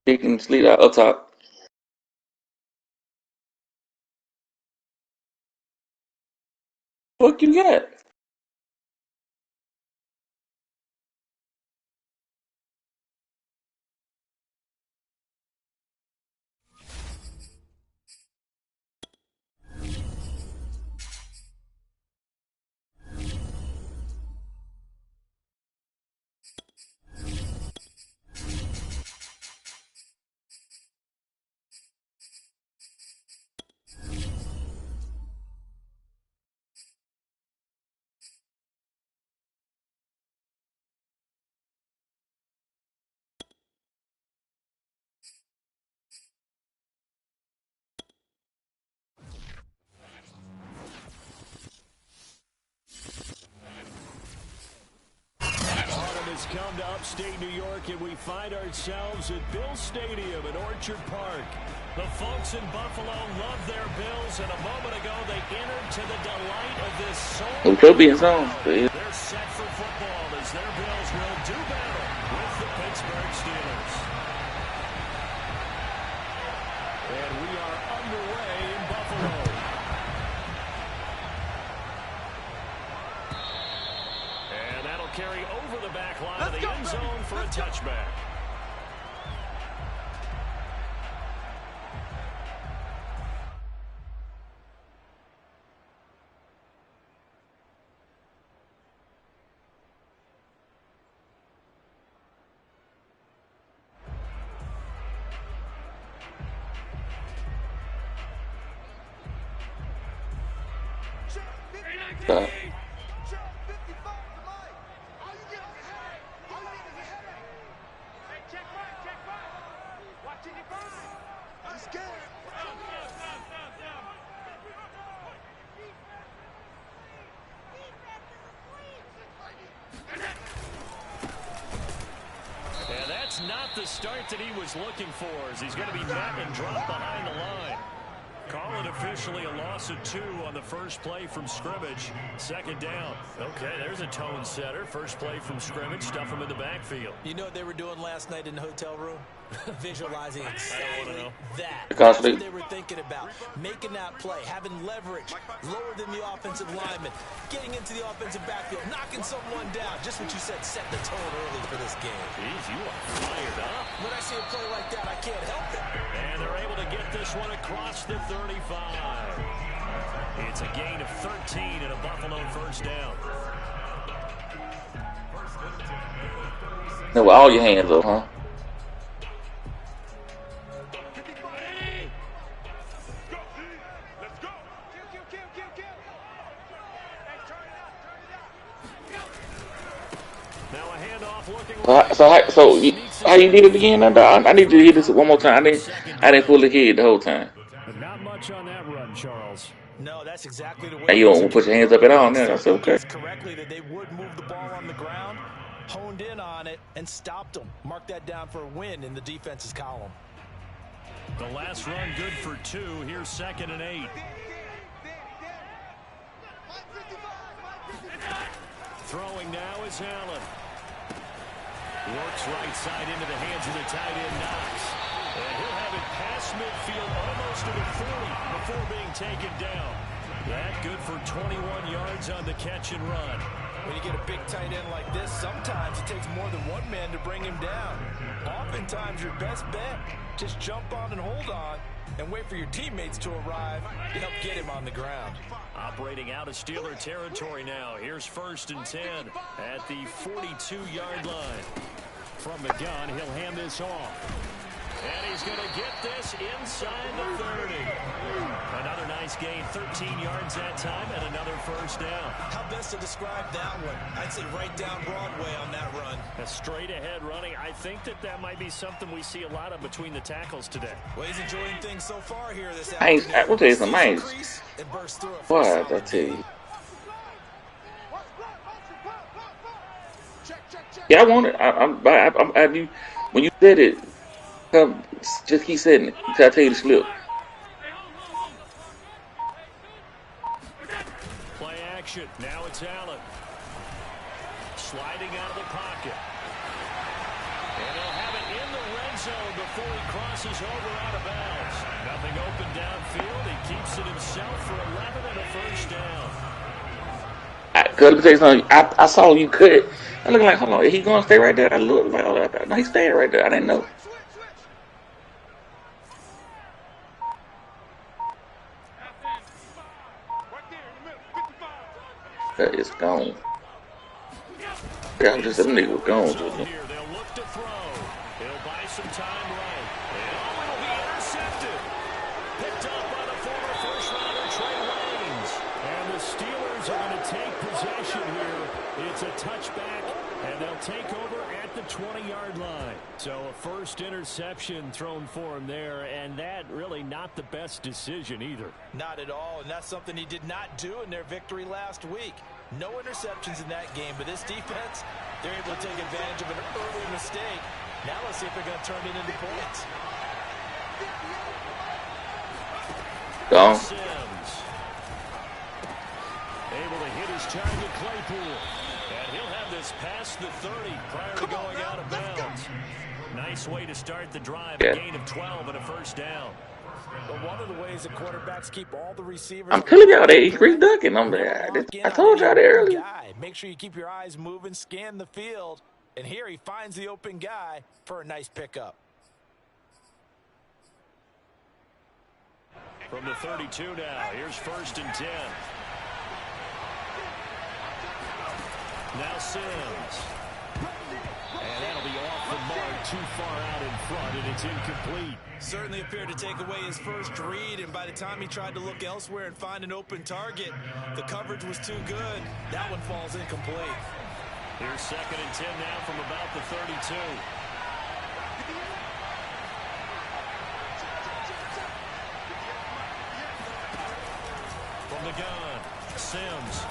He can sleep out up top. Fuck you got? Has come to upstate New York, and we find ourselves at Bills Stadium in Orchard Park. The folks in Buffalo love their Bills, and a moment ago they entered to the delight of this We soul. could be in zone. They're set for football as their Bills will do battle with the Pittsburgh Steelers. And we are underway in Buffalo. And that'll carry over the back line of the end zone for a touchback. Stop. And that's not the start that he was looking for, as he's going to be met and dropped behind the line. Call it officially a loss of 2 on the first play from scrimmage. Second down. Okay, there's a tone setter. First play from scrimmage. Stuff him in the backfield. You know what they were doing last night in the hotel room? Visualizing exactly that. That's what they were thinking about. Making that play, having leverage, lower than the offensive lineman, getting into the offensive backfield, knocking someone down. Just what you said, set the tone early for this game. Jeez, you are fired up. When I see a play like that, I can't help it. And they're able to get this one across the 35. It's a gain of 13 and a Buffalo first down. No, all your hands up, huh? How you did it again? I need to hear this one more time. I didn't fully hear it the whole time. Not much on that run, Charles. No, that's exactly the way. And you don't put your hands up at all now. That's okay. Correctly that they would move the ball on the ground, honed in on it, and stopped them. Mark that down for a win in the defense's column. The last run good for 2. Here's 2nd and 8. Throwing now is Allen. Works right side into the hands of the tight end, Knox. And he'll have it past midfield almost to the 40 before being taken down. That good for 21 yards on the catch and run. When you get a big tight end like this, sometimes it takes more than one man to bring him down. Oftentimes your best bet, just jump on and hold on and wait for your teammates to arrive to help get him on the ground. Operating out of Steeler territory now. Here's 1st and 10 at the 42-yard line. From the gun, he'll hand this off. And he's going to get this inside the 30. Another nice gain, 13 yards that time, and another first down. How best to describe that one? I'd say right down Broadway on that run. A straight-ahead running. I think that might be something we see a lot of between the tackles today. Well, he's enjoying things so far here this afternoon. I will tell you something. What I tell you? Yeah, I want it. When you said it, just keep saying it until I tell you to slip. Play action. Now it's Allen. Sliding out of the pocket. And they'll have it in the red end zone before he crosses over out of bounds. Nothing open downfield. He keeps it himself for 11 and a first down. Let me tell you something. I saw you cut. I looking like, hold on, is he going to stay right there? I look like, oh, no, he's staying right there. I didn't know. That is gone. Yeah, I'm just a nigga was gone. They'll look to throw. He'll buy some time right. And it'll be intercepted. Picked up by the former first-rounder Trey Waynes. And the Steelers are going to take possession here. It's a touchback, and they'll take over at the 20-yard line. So a first interception thrown for him there, and that really not the best decision either. Not at all, and that's something he did not do in their victory last week. No interceptions in that game, but this defense, they're able to take advantage of an early mistake. Now let's see if they're going to turn it into points. Gone. Sims. Able to hit his target, Claypool. And he'll have this past the 30 prior to going out of bounds. Nice way to start the drive. A gain of 12 and a first down. But one of the ways that quarterbacks keep all the receivers... I'm telling y'all, he's ducking. I told y'all that earlier. Make sure you keep your eyes moving, scan the field. And here he finds the open guy for a nice pickup. From the 32 now, here's first and 10. Now Sims. And that'll be off the mark, too far out in front, and it's incomplete. Certainly appeared to take away his first read, and by the time he tried to look elsewhere and find an open target, the coverage was too good. That one falls incomplete. Here's second and 10 now from about the 32. From the gun, Sims.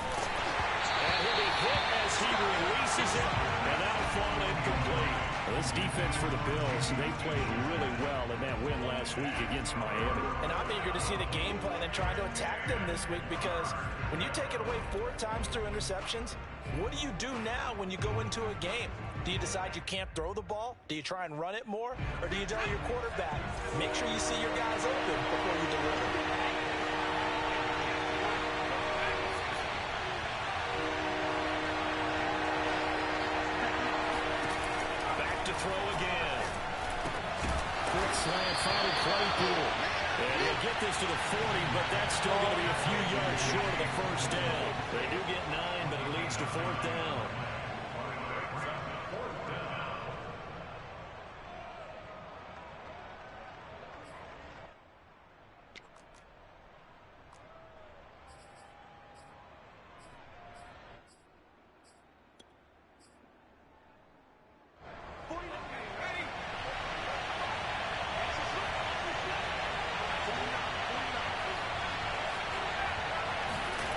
And he'll be hit as he releases it, and that'll fall incomplete. Well, this defense for the Bills, they played really well in that win last week against Miami. And I'm eager to see the game plan and try to attack them this week, because when you take it away 4 times through interceptions, what do you do now when you go into a game? Do you decide you can't throw the ball? Do you try and run it more? Or do you tell your quarterback, make sure you see your guys open before you deliver? Throw again. Quick slant, found Claypool. And he'll get this to the 40, but that's still going to be a few yards short of the first down. They do get 9, but it leads to 4th down.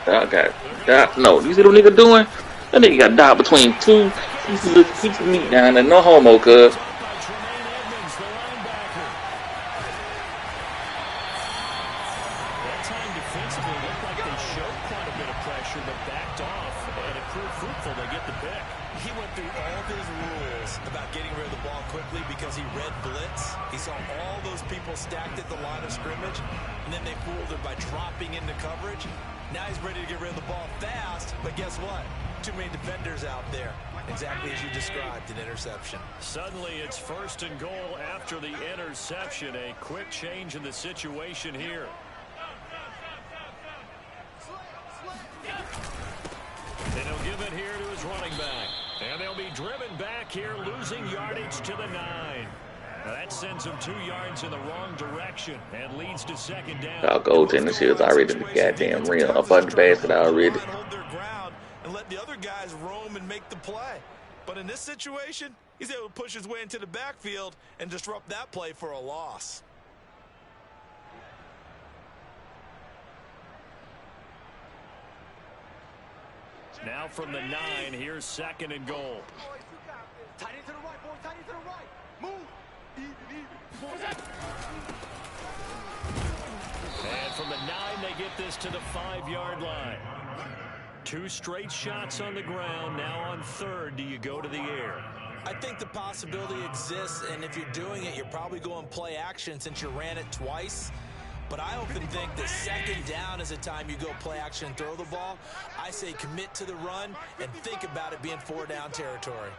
Okay. No, you see what nigga doing? That nigga got died between 2 pieces of meat down there. No homo, cuz. Stacked at the line of scrimmage, and then they fooled him by dropping into coverage. Now he's ready to get rid of the ball fast, but guess what? Too many defenders out there. Exactly as you described, an interception. Suddenly it's first and goal after the interception. A quick change in the situation here. And he'll give it here to his running back. And they'll be driven back here, losing yardage to the 9. Now that sends him 2 yards in the wrong direction and leads to second down. Y'all go to the shit already in the goddamn rim. Up on the basket already. Hold their ground and let the other guys roam and make the play. But in this situation, he's able to push his way into the backfield and disrupt that play for a loss. Now from the 9, here's second and goal. Tight end to the right, boy. Tight end to the right. Move. And from the 9, they get this to the 5-yard line. 2 straight shots on the ground. Now on 3rd, do you go to the air? I think the possibility exists, and if you're doing it, you're probably going play action since you ran it twice. But I often think that second down is a time you go play action and throw the ball. I say commit to the run and think about it being 4-down territory.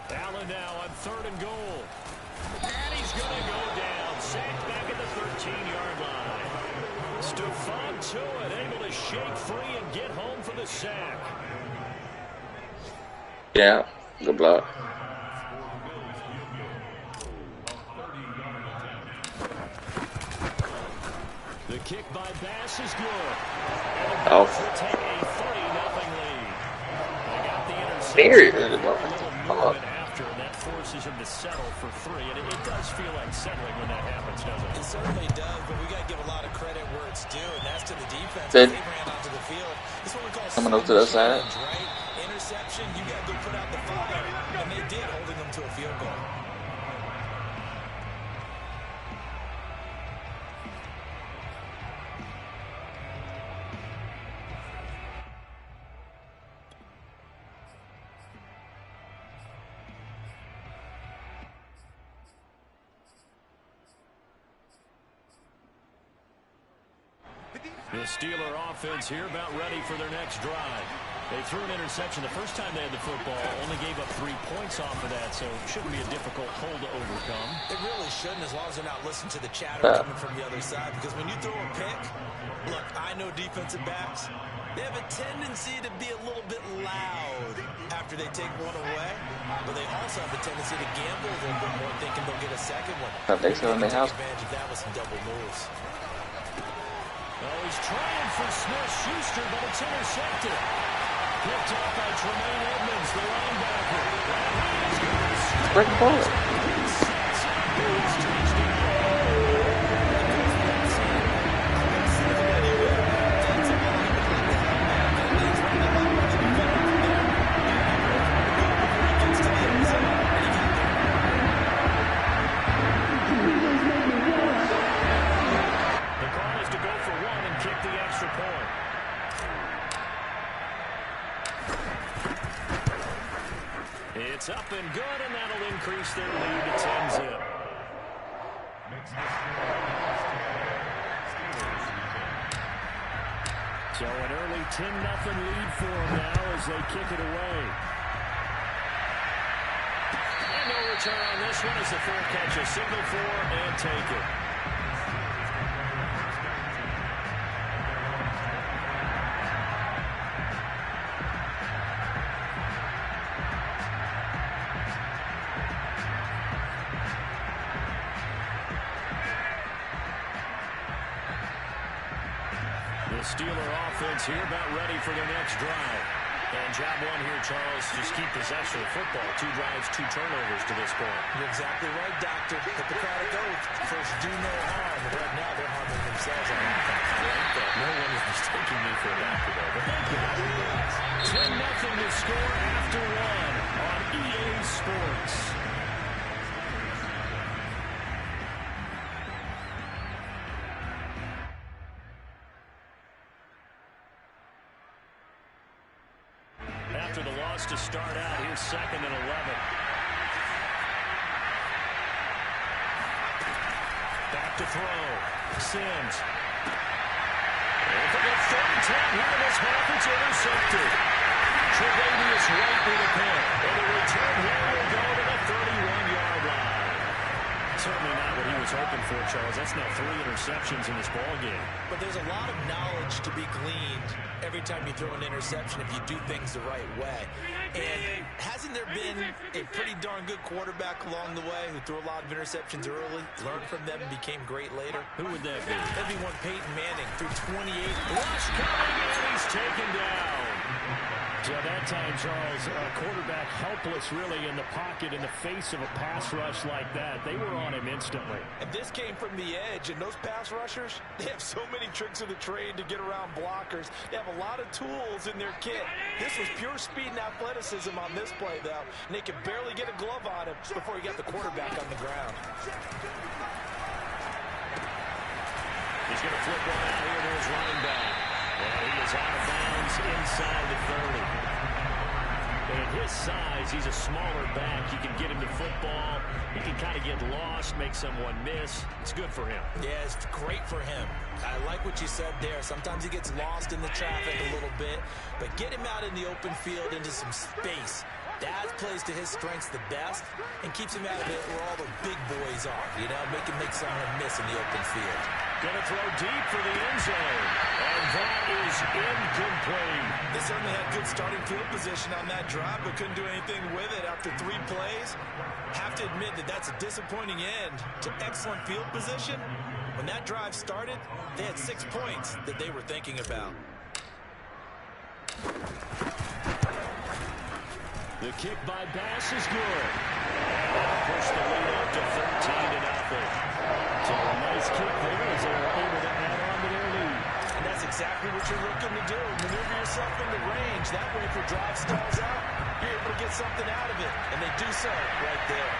Allen now on 3rd and goal. And he's going to go down. Sacked back at the 13-yard line. Stephon Tuitt able to shake free and get home for the sack. Yeah, good block. The kick by Bass is good. Oh. Will take a 3-0 lead. They got the interception. There it is. A little movement after, and that forces him to settle for 3. And it does feel like settling when that happens, doesn't it? It certainly does, but we got to give a lot of credit where it's due, and that's to the defense. Good. They ran onto the field. This is what we call Coming up to the side. right? Interception, you got to go put out the fire, and they did, holding them to a field goal. The Steeler offense here about ready for their next drive. They threw an interception the first time they had the football, only gave up 3 points off of that, so it shouldn't be a difficult hole to overcome. It really shouldn't, as long as they're not listening to the chatter coming from the other side, because when you throw a pick, look, I know defensive backs, they have a tendency to be a little bit loud after they take one away, but they also have a tendency to gamble a little bit more, thinking they'll get a second one. They still in the house. Advantage of that with some double moves. Oh, he's trying for Smith-Schuster, but it's intercepted. Picked off by Tremaine Edmonds, the linebacker. Breaking forward. It's up and good, and that'll increase their lead to 10-zip. So an early 10-0 lead for them now as they kick it away. And no return on this one as the fair catch a signal for and take it. The Steeler offense here about ready for their next drive. And job one here, Charles, just keep possession of football. 2 drives, 2 turnovers to this point. You're exactly right, Doctor. Hippocratic oath. First, do no harm. But right now, they're harming themselves on offense. I like that. No one is mistaking me for a doctor, though. But thank you. 10-0 to score after 1 on EA Sports. After the loss to start out, here's 2nd and 11. Back to throw. Sims. And for the 3rd time here in this half, it's intercepted. Tre'Davious White with a pick. And the return here will go to the 31-yard line. Certainly not what he was hoping for, Charles. That's now 3 interceptions in this ballgame. But there's a lot of knowledge to be gleaned every time you throw an interception if you do things the right way. And hasn't there been a pretty darn good quarterback along the way who threw a lot of interceptions early, learned from them, and became great later? Who would that be? That'd be one Peyton Manning, threw 28. Rush coming, and he's taken down. So that time, Charles, a quarterback helpless really in the pocket in the face of a pass rush like that. They were on him instantly. And this came from the edge, and those pass rushers, they have so many tricks of the trade to get around blockers. They have a lot of tools in their kit. This was pure speed and athleticism on this play, though, and they could barely get a glove on him before he got the quarterback on the ground. He's going to flip one out here to his running back. And he is out of bounds inside the 30. And at his size, he's a smaller back. You can get him the football. He can kind of get lost, make someone miss. It's good for him. Yeah, it's great for him. I like what you said there. Sometimes he gets lost in the traffic a little bit, but get him out in the open field into some space. That plays to his strengths the best and keeps him out of it where all the big boys are. You know, make someone miss in the open field. Going to throw deep for the end zone. And that is incomplete. They certainly had good starting field position on that drive, but couldn't do anything with it after 3 plays. Have to admit that that's a disappointing end to excellent field position. When that drive started, they had 6 points that they were thinking about. The kick by Bass is good. And that'll push the lead up to 13-0. So a nice kick there as they're able to add on to their lead. And that's exactly what you're looking to do. Maneuver yourself into range. That way, if your drive stalls out, you're able to get something out of it. And they do so right there.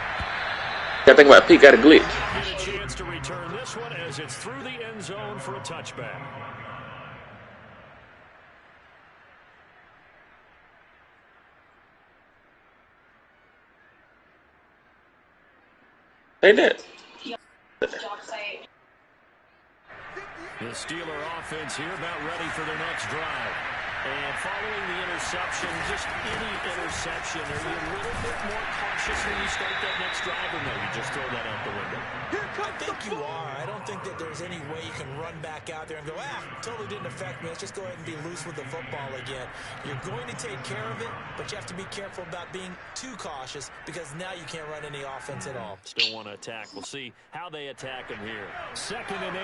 Gotta think about Pete got a glitch. Get a chance to return this one as it's through the end zone for a touchback. They did. The Steeler offense here about ready for their next drive. And following the interception, just any interception, are you a little bit more cautious when you start that next drive, or no, you just throw that out the window? I think you are. I don't think that there's any way you can run back out there and go, totally didn't affect me. Let's just go ahead and be loose with the football again. You're going to take care of it, but you have to be careful about being too cautious because now you can't run any offense at all. Still want to attack. We'll see how they attack him here. 2nd and 8.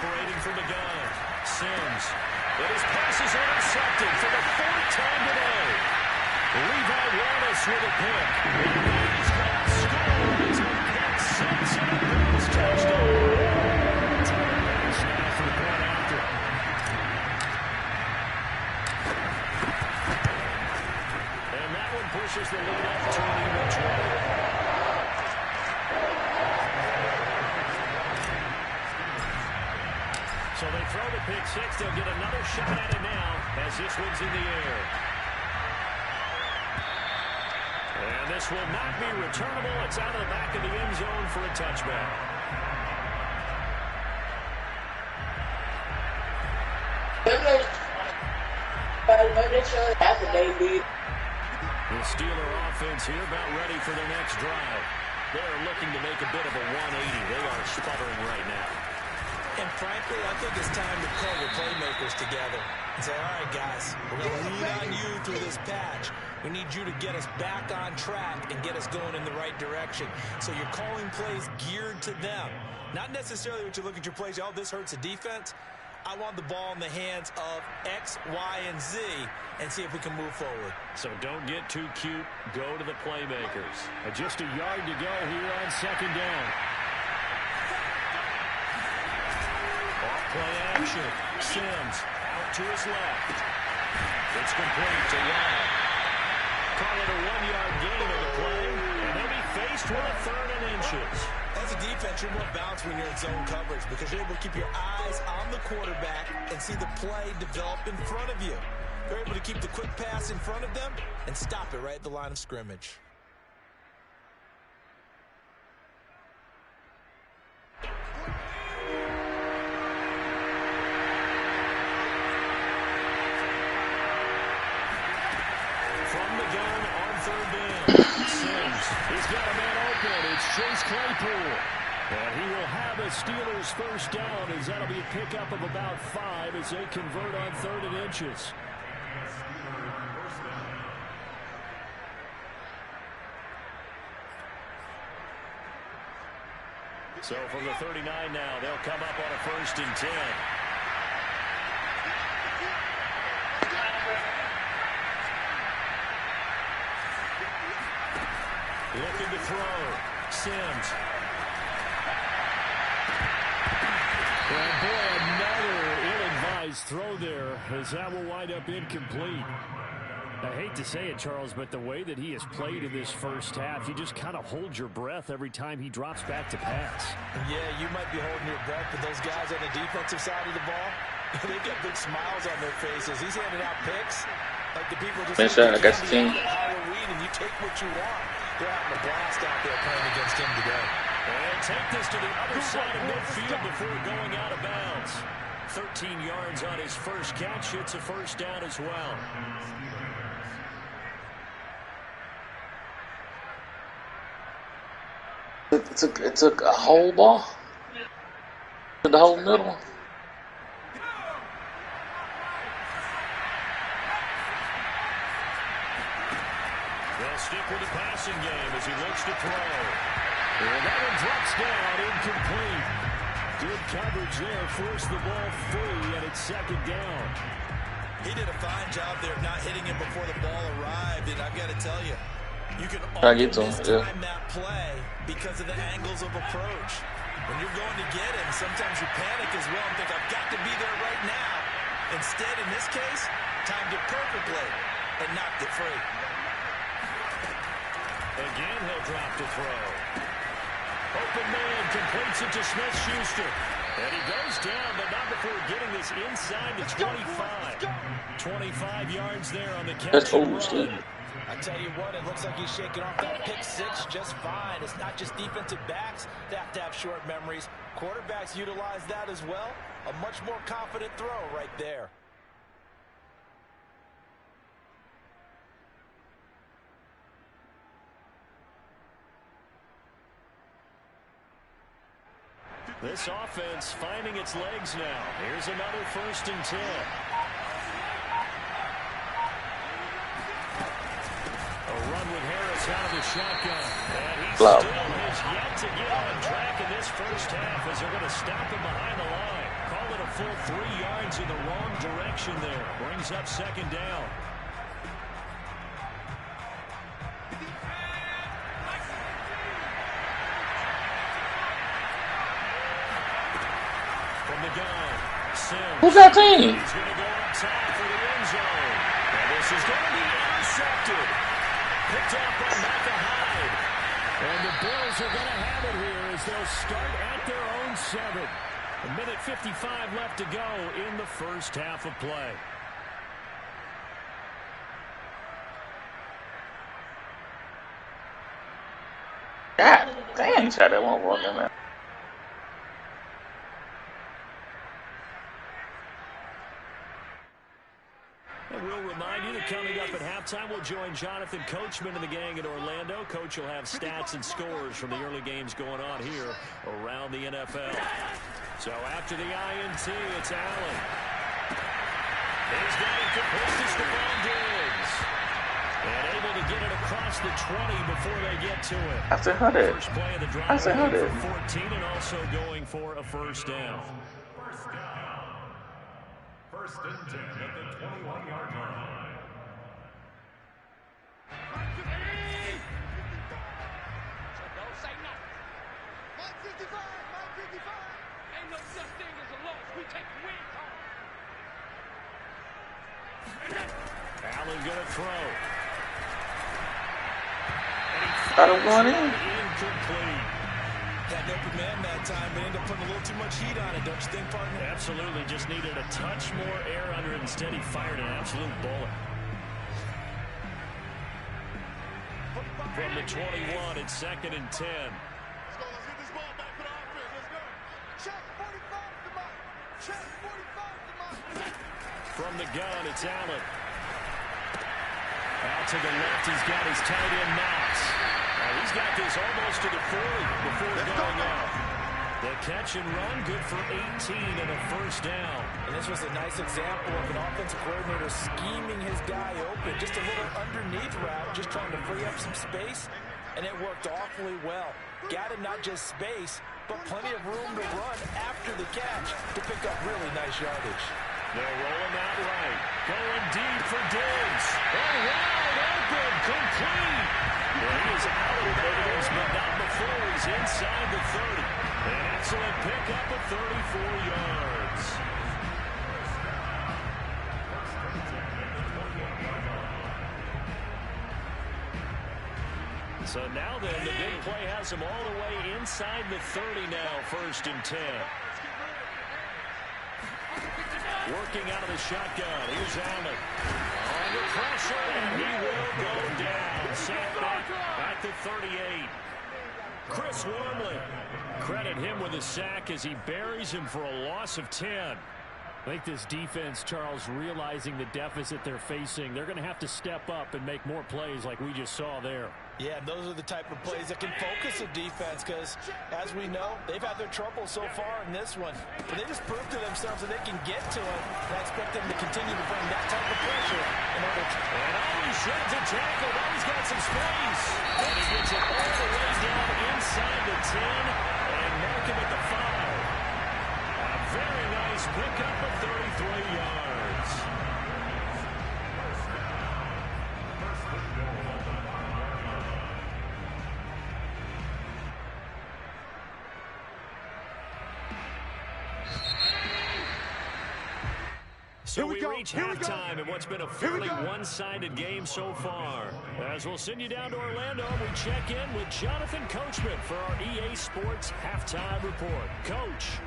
Operating from the gun. Sims. But his pass is intercepted for the 4th time today. Levi Wallace with a pick. And he's got scores. Pick 6 and a Bills touchdown. Snap for the point after. And that one pushes the lead up to which way. So they throw the pick 6. They'll get another shot at it now as this one's in the air. And this will not be returnable. It's out of the back of the end zone for a touchback. The Steeler offense here about ready for their next drive. They're looking to make a bit of a 180. They are sputtering right now. And frankly, I think it's time to call your playmakers together and say, all right, guys, we're going to lean on you through this patch. We need you to get us back on track and get us going in the right direction. So you're calling plays geared to them. Not necessarily what you look at your plays, oh, this hurts the defense. I want the ball in the hands of X, Y, and Z and see if we can move forward. So don't get too cute. Go to the playmakers. Just a yard to go here on 2nd down. Play action. Sims out to his left. It's complete to Young. Call it a 1-yard gain on the play, and they'll be faced with a 3rd and inches. As a defense, you're more balanced when you're in zone coverage because you're able to keep your eyes on the quarterback and see the play develop in front of you. They're able to keep the quick pass in front of them and stop it right at the line of scrimmage. He's got a man open. It's Chase Claypool. And he will have a Steelers 1st down as that'll be a pickup of about 5 as they convert on 3rd and inches. So from the 39 now, they'll come up on a 1st and 10. Looking to throw. Sims. And boy, another ill-advised throw there as that will wind up incomplete. I hate to say it, Charles, but the way that he has played in this first half, you just kind of hold your breath every time he drops back to pass. Yeah, you might be holding your breath, but those guys on the defensive side of the ball, they got big smiles on their faces. He's handing out picks like the people just I got the team. Halloween, and you take what you want. They're having a blast out there playing against him today. And take this to the other side of midfield before going out of bounds. 13 yards on his first catch. It's a first down as well. It took a whole ball to the whole middle. They'll stick with the passing game as he looks to throw. And that one drops down, incomplete. Good coverage there, forced the ball free, and it's second down. He did a fine job there of not hitting him before the ball arrived, and I've got to tell you, you can always mistime that play because of the angles of approach. When you're going to get him, sometimes you panic as well and think, I've got to be there right now. Instead, in this case, timed it perfectly and knocked it free. Again, he'll drop to throw. Open man completes it to Smith-Schuster. And he goes down, but not before getting this inside the 25. 25 yards there on the catch and run. I tell you what, it looks like he's shaking off that pick six just fine. It's not just defensive backs that have to have short memories. Quarterbacks utilize that as well. A much more confident throw right there. This offense finding its legs now. Here's another 1st and 10. A run with Harris out of the shotgun. And he still has yet to get on track in this first half as they're going to stop him behind the line. Call it a full 3 yards in the wrong direction there. Brings up second down. From the gun, Sims. Who's that team? He's going to go up top for the end zone. And this is going to be intercepted. Picked off by Micah Hyde. And the Bills are going to have it here as they'll start at their own 7. A minute 55 left to go in the first half of play. God damn, he tried that one wrong, man. And we'll remind you that coming up at halftime, we'll join Jonathan Coachman and the gang in Orlando. Coach will have stats and scores from the early games going on here around the NFL. So after the INT, it's Allen. He's got it complete to Stephon Diggs. And able to get it across the 20 before they get to it. That's 100. First play of the drive That's 100. for 14 and also going for a first down. First and 10 at the 21-yard line. Don't say nothing. 155, 155. Ain't no such thing as a loss. We take wins home. Allen gonna throw. I don't want in. Incomplete. Had an open man that time, but ended up putting a little too much heat on it, don't you think, partner? Absolutely, just needed a touch more air under it. Instead, he fired an absolute bullet. From the 21, it's 2nd and 10. Let's go. Let's get this ball back for the offense. Let's go. Check 45 to Mike. Check 45 to Mike. From the gun, it's Allen. Out to the left, he's got his tight end Knox. He's got this almost to the 40 before going out. The catch and run, good for 18 and a first down. And this was a nice example of an offensive coordinator scheming his guy open. Just a little underneath route, just trying to free up some space, and it worked awfully well. Got him not just space, but plenty of room to run after the catch to pick up really nice yardage. They'll roll him out right. Going deep for Diggs. Oh, wide open, complete. Well, he is out of bounds, but not before he's inside the 30. An excellent pickup of 34 yards. So now then, the big play has him all the way inside the 30 now, 1st and 10. Working out of the shotgun. Here's Allen. Under pressure, and he will go down. Set back at the 38. Chris Wormley. Credit him with a sack as he buries him for a loss of 10. I think this defense, Charles, realizing the deficit they're facing, they're going to have to step up and make more plays like we just saw there. Yeah, and those are the type of plays that can focus a defense because, as we know, they've had their trouble so far in this one. But they just proved to themselves that they can get to it. And I expect them to continue to bring that type of pressure in order to... And he shreds a tackle. Now he's got some space. And he gets it all the way down inside the 10 and mark him at the 5. A very nice pickup of 33 yards. So we reach halftime in what's been a fairly one-sided game so far. As we'll send you down to Orlando, we check in with Jonathan Coachman for our EA Sports Halftime Report. Coach.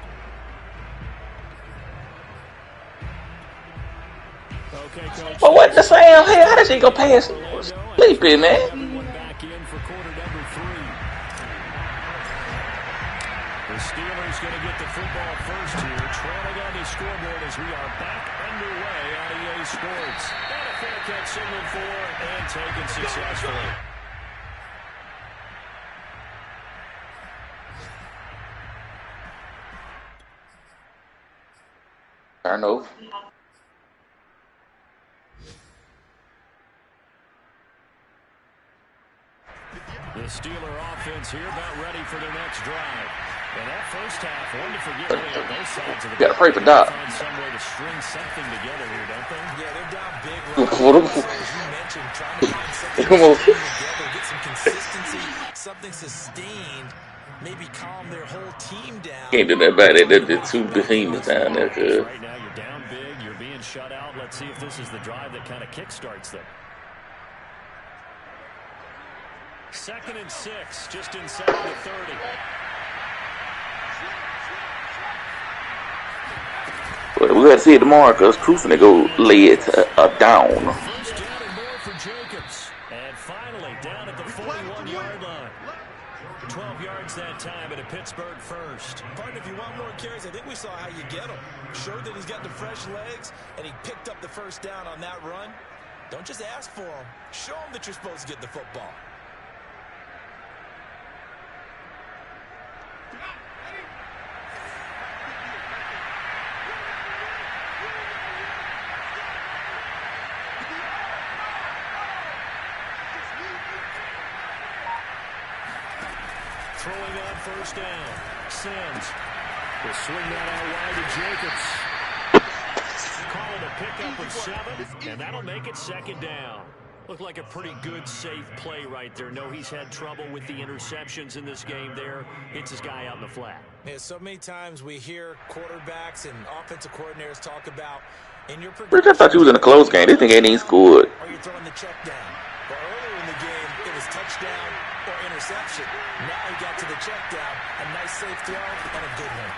Okay, Coach. But what the Sam? Hey, how does he go past sleeping, man? Everyone back in for quarter number 3. The Steelers going to get the football first here, trailing on the scoreboard as we are back underway on EA Sports. And a fair catch signaled for and taken successfully. Turnover. The Steeler offense here about ready for their next drive. And that first half, one to forget really on both sides of the ball. Gotta pray for Doc. Find some way to string something together here, don't they? Yeah, they're down big. What Right? So as you mentioned, trying to find something together, get some consistency, something sustained, maybe calm their whole team down. Can't do that bad. They're two behemoths down there, cuz. Right now, you're down big. You're being shut out. Let's see if this is the drive that kind of kickstarts them. 2nd and 6, just inside the 30. But we got to see it tomorrow because Cruz going to go lay it down. First down and more for Jacobs. And finally, down at the 41-yard line. 12 yards that time at a Pittsburgh first. Pardon, if you want more carries, I think we saw how you get them. Showed that he's got the fresh legs, and he picked up the first down on that run. Don't just ask for him. Show him that you're supposed to get the football. Throwing on first down. Sims will swing that out wide to Jacobs. Call it a pickup of 7, and that'll make it 2nd down. Looked like a pretty good, safe play right there. No, he's had trouble with the interceptions in this game there. Hits his guy out in the flat. Yeah, so many times we hear quarterbacks and offensive coordinators talk about in your Rich, I thought you was in a close game. This thing ain't even scored. Are you throwing the check down? But earlier in the game, it was touchdown or interception. Now he got to the check down. A nice safe throw and a good one.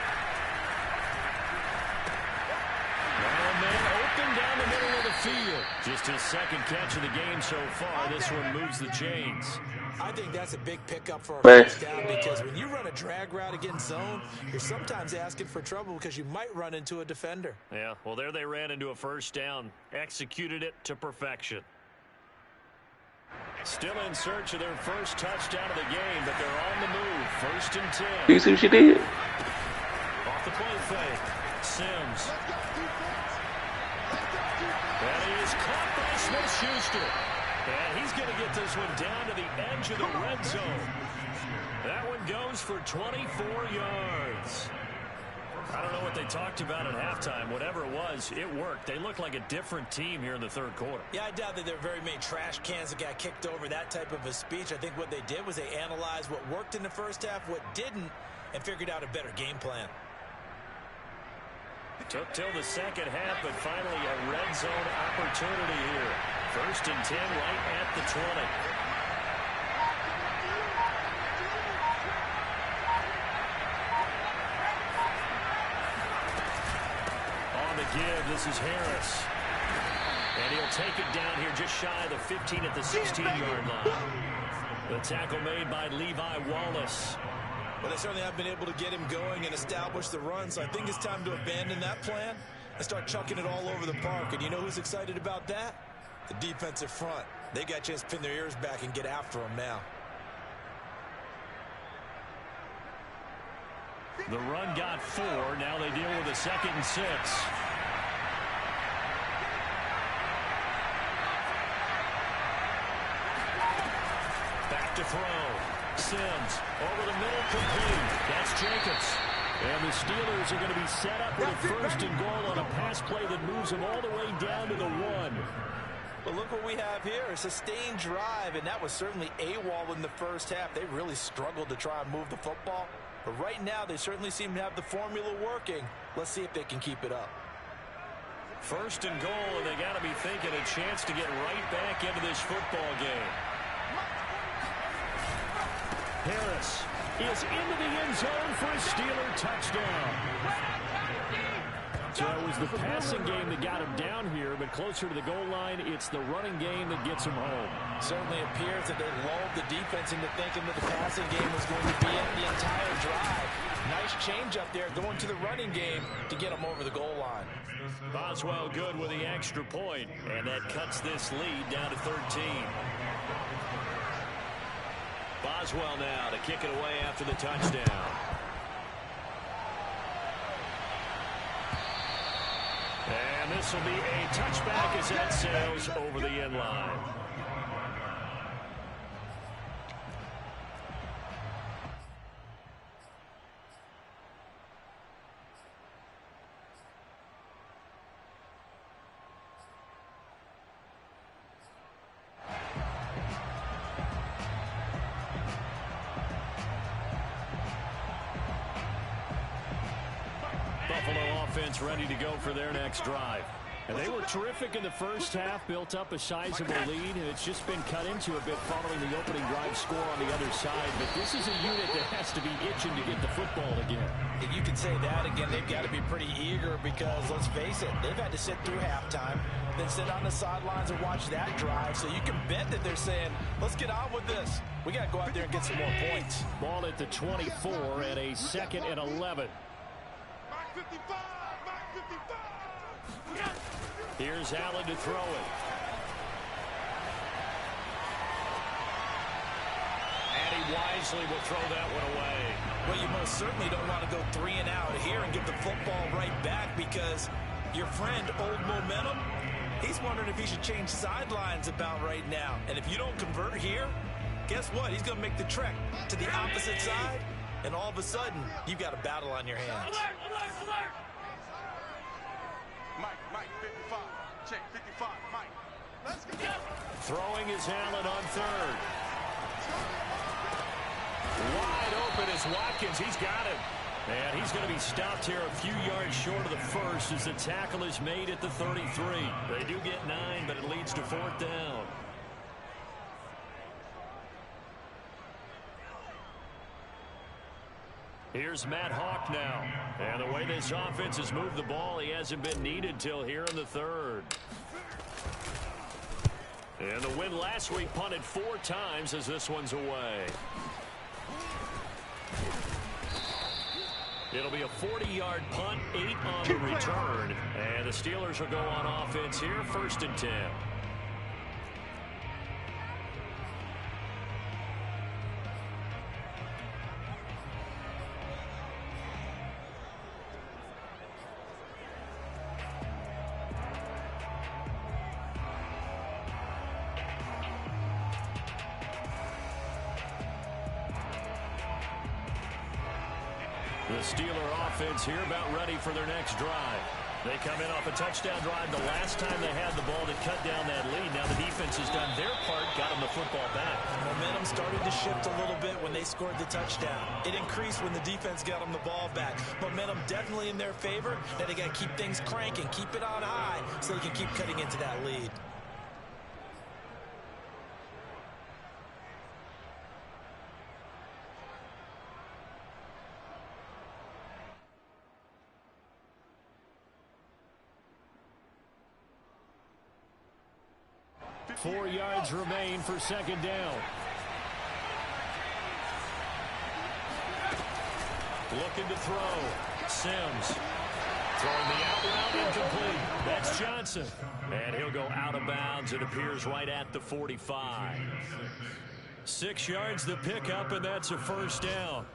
Now a man open down the middle of the field. Just his 2nd catch of the game so far. This one moves the chains. I think that's a big pickup for a Man. first down because when you run a drag route against zone, you're sometimes asking for trouble because you might run into a defender. Yeah, well, there they ran into a first down. Executed it to perfection. Still in search of their first touchdown of the game, but they're on the move. 1st and 10. Do you see what she did? Off the play fake. Sims. And he is caught by Smith-Schuster. And he's going to get this one down to the edge of the red zone. That one goes for 24 yards. I don't know what they talked about at halftime. Whatever it was, it worked. They look like a different team here in the 3rd quarter. Yeah, I doubt that there are very many trash cans that got kicked over, that type of a speech. I think what they did was they analyzed what worked in the first half, what didn't, and figured out a better game plan. Took till the 2nd half, but finally a red zone opportunity here. 1st and 10 right at the 20. give. This is Harris. And he'll take it down here just shy of the 15 at the 16-yard line. The tackle made by Levi Wallace. Well, they certainly have been able to get him going and establish the run, so I think it's time to abandon that plan and start chucking it all over the park. And you know who's excited about that? The defensive front. They got a chance to pin their ears back and get after him now. The run got 4. Now they deal with a 2nd and 6. Back to throw. Sims over the middle, complete. That's Jacobs. And the Steelers are going to be set up with a 1st and goal on a pass play that moves them all the way down to the 1. But look what we have here. A sustained drive, and that was certainly AWOL in the first half. They really struggled to try and move the football. But right now, they certainly seem to have the formula working. Let's see if they can keep it up. 1st and goal, and they got to be thinking a chance to get right back into this football game. Harris is into the end zone for a Steeler touchdown. So it was the passing game that got him down here, but closer to the goal line, it's the running game that gets him home. Certainly appears that they lulled the defense into thinking that the passing game was going to be it the entire drive. Nice change up there going to the running game to get him over the goal line. Boswell good with the extra point, and that cuts this lead down to 13. Boswell now to kick it away after the touchdown. And this will be a touchback as that sails over the end line. Buffalo offense ready to go for their next drive. And they were terrific in the first half, built up a sizable lead, and it's just been cut into a bit following the opening drive score on the other side. But this is a unit that has to be itching to get the football again. If you could say that again, they've got to be pretty eager because, let's face it, they've had to sit through halftime, then sit on the sidelines and watch that drive. So you can bet that they're saying, let's get on with this. We got to go out there and get some more points. Ball at the 24 and a 2nd and 11. Here's Allen to throw it. And he wisely will throw that one away. Well, you most certainly don't want to go 3 and out here and get the football right back because your friend, Old Momentum, he's wondering if he should change sidelines about right now. And if you don't convert here, guess what? He's going to make the trek to the opposite side, and all of a sudden, you've got a battle on your hands. Alert! Mike, 55. Check, 55, Mike. Let's go. Throwing is Allen on 3rd. Wide open is Watkins. He's got it. And he's going to be stopped here a few yards short of the 1st as the tackle is made at the 33. They do get 9, but it leads to 4th down. Here's Matt Hawk now. And the way this offense has moved the ball, he hasn't been needed till here in the 3rd. And the win last week punted 4 times as this one's away. It'll be a 40-yard punt, 8 on the return. And the Steelers will go on offense here, 1st and 10. The Steeler offense here about ready for their next drive. They come in off a touchdown drive the last time they had the ball to cut down that lead. Now the defense has done their part, got them the football back. Momentum started to shift a little bit when they scored the touchdown. It increased when the defense got them the ball back. Momentum definitely in their favor. Now they got to keep things cranking, keep it on high so they can keep cutting into that lead. 4 yards remain for second down. Looking to throw. Sims. Throwing the out route, incomplete. That's Johnson. And he'll go out of bounds. It appears right at the 45. 6 yards the pickup, and that's a first down.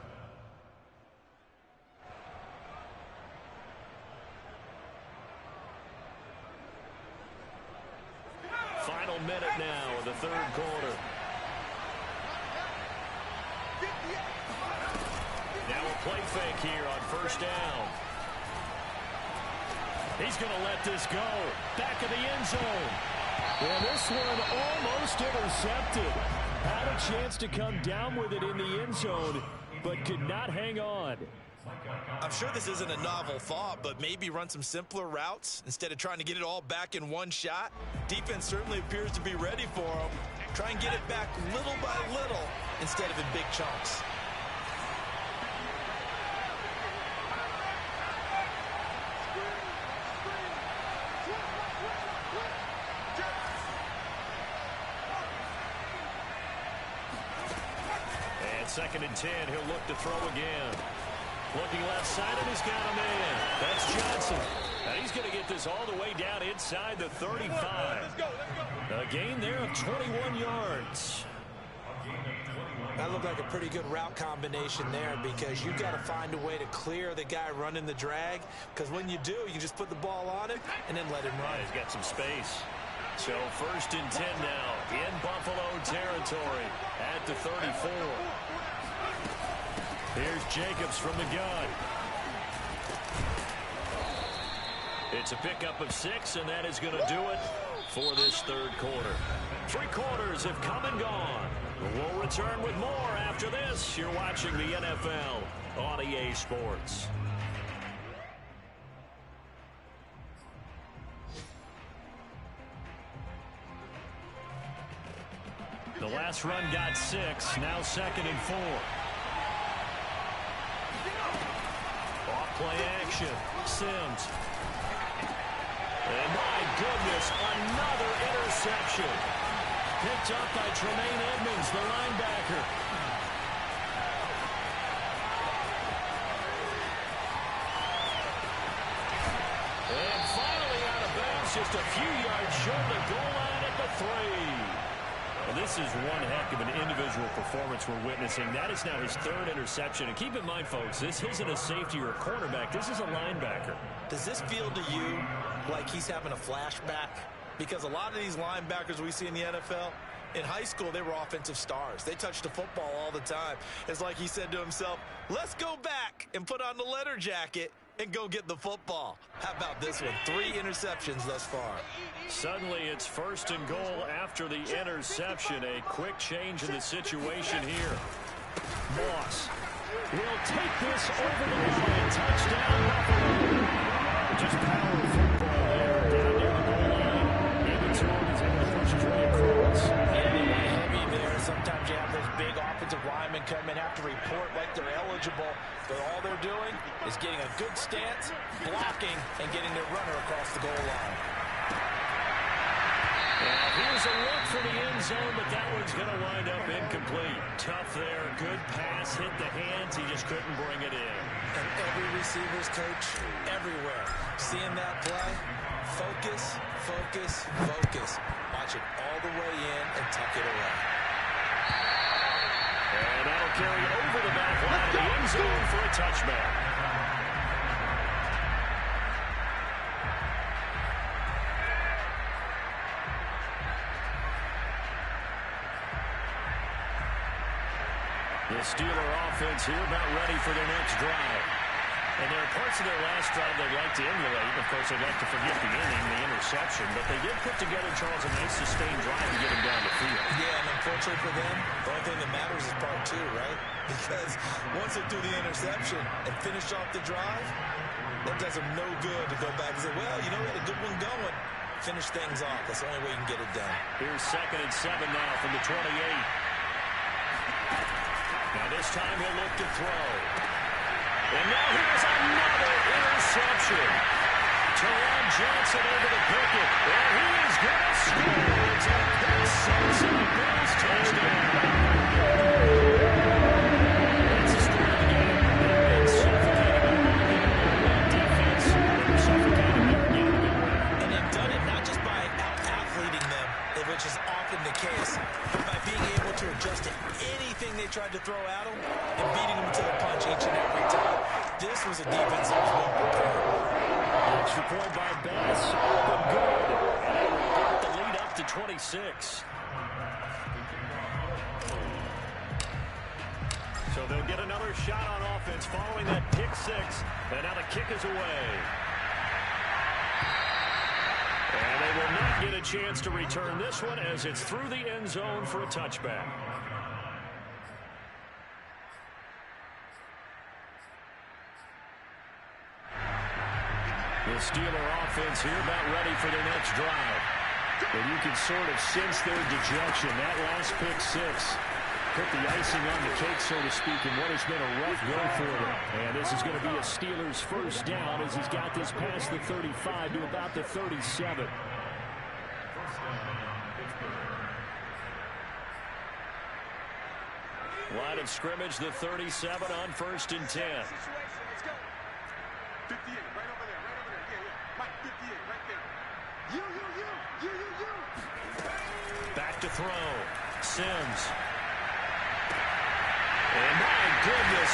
Final minute now of the third quarter. Now a play fake here on first down. He's going to let this go. Back of the end zone. Well, this one almost intercepted. Had a chance to come down with it in the end zone, but could not hang on. I'm sure this isn't a novel thought, but maybe run some simpler routes instead of trying to get it all back in one shot. Defense certainly appears to be ready for him. Try and get it back little by little instead of in big chunks. And 2nd and 10, he'll look to throw again. Looking left side, and he's got a man. That's Johnson. And he's going to get this all the way down inside the 35. A gain there of 21 yards. That looked like a pretty good route combination there because you've got to find a way to clear the guy running the drag, because when you do, you just put the ball on him and then let him run. He's got some space. So 1st and 10 now in Buffalo territory at the 34. Here's Jacobs from the gun. It's a pickup of 6, and that is going to do it for this third quarter. 3 quarters have come and gone. We'll return with more after this. You're watching the NFL on EA Sports. The last run got 6, now 2nd and 4. Off-play action, Sims. And my goodness, another interception. Picked up by Tremaine Edmonds, the linebacker. And finally out of bounds, just a few yards short of the goal line at the 3. Well, this is one heck of an individual performance we're witnessing. That is now his 3rd interception. And keep in mind, folks, this isn't a safety or a cornerback. This is a linebacker. Does this feel to you like he's having a flashback? Because a lot of these linebackers we see in the NFL, in high school, they were offensive stars. They touched the football all the time. It's like he said to himself, let's go back and put on the leather jacket and go get the football. How about this one? 3 interceptions thus far. Suddenly it's 1st and goal after the interception. A quick change in the situation here. Moss will take this over the line. Touchdown, Buffalo. Just power of football there down near the goal line. Even Tom is able to push his way across. Yeah, they went heavy there. Sometimes you have those big offensive linemen come in, have to report like they're eligible, but all they're doing is getting a good stance, blocking, and getting their runner across the goal line. Here's a look for the end zone, but that one's going to wind up incomplete. Tough there. Good pass. Hit the hands. He just couldn't bring it in. And every receiver's coach, everywhere, seeing that play, focus, focus, focus. Watch it all the way in and tuck it away. And that'll carry over the back line of the end zone for a touchback. The Steeler offense here about ready for their next drive. And there are parts of their last drive they'd like to emulate. Of course, they'd like to forget the inning, the interception. But they did put together, Charles, a nice sustained drive to get him down the field. Yeah, and unfortunately for them, the only thing that matters is part 2, right? Because once they do the interception and finish off the drive, that does them no good to go back and say, well, you know, we had a good one going. Finish things off. That's the only way you can get it done. Here's 2nd and 7 now from the 28. Now this time he'll look to throw. And now here's another interception. Teron Johnson over the picket. And he is going to score. It's a Sims and the Bills touchdown. That's the story of the game. They've been suffocating the defense. They're suffocating their game. And they've done it not just by out-athleting them, which is often the case, but by being able to adjust to anything they tried to throw at them and beating them to the punch each and every time. This was a defense that was well prepared. Extra point by Bass. Up and good. And they will get the lead up to 26. So they'll get another shot on offense following that pick six. And now the kick is away. And they will not get a chance to return this one as it's through the end zone for a touchback. The Steeler offense here about ready for their next drive. And you can sort of sense their dejection. That last pick six put the icing on the cake, so to speak, in what has been a rough go for them. And this is going to be a Steelers first down as he's got this past the 35 to about the 37. Line of scrimmage, the 37 on 1st and 10. 58, right over there, yeah. Mike, 58, right there. You. Back to throw. Sims. And my goodness,